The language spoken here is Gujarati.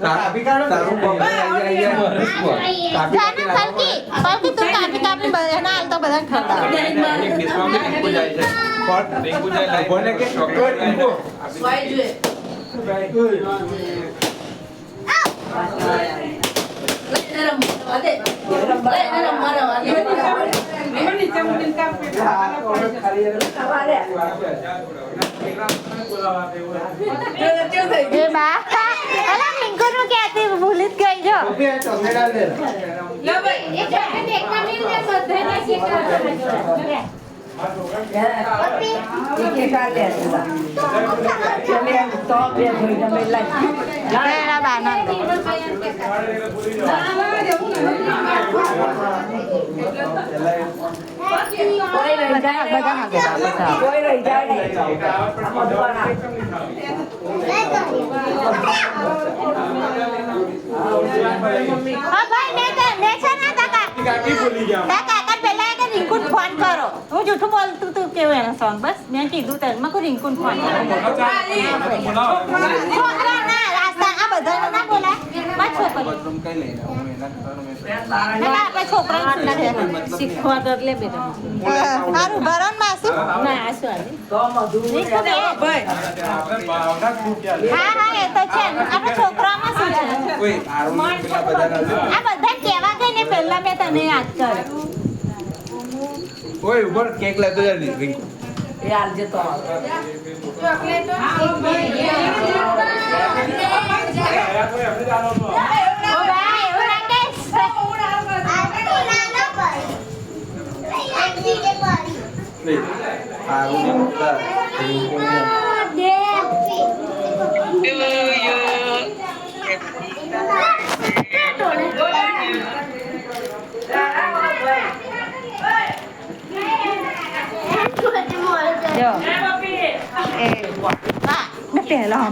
કાપી કાઢો તારું જાના ફલકી તું કાપી બધાના હાલ તો બધા ખવડાવ કોને કે ચોકલેટ ઈકો સ્વાઈ જોઈએ નરમ વાદે નરમ મારા વાદે મેં નીચે મુકીને કાપ ખાવાલે એ બા અલા મિંકો નું કહેતી ભૂલી જ ગઈ જો ચોકલેટ આલ દે લે ભાઈ એ ચોકલેટ એકમાં મિલ કે બધાને શીખવા પેલા બાના ફોન કરો હું જૂઠું બોલતું તું કેવું એના સોંગ બસ મેં કીધું તને મેં રિંકુન ફોન કરો છોકરા ના રાસ્તા આ બધા ના બોલાય બસ છોકરા શીખવા તો એટલે બેટા સારું ભરણ માસી ના આસુ હા એ તો છે આપણે છોકરામાં શું છે આ બધા કેવા ગઈ ને પહેલા મેં તને યાદ કર્યો ઓય ઉપર કેક લેતો જા રિંકુ યાર જે તો ચોકલેટ ઓ ભાઈ એવું ના કહીશ જો એ હા ને પહેલા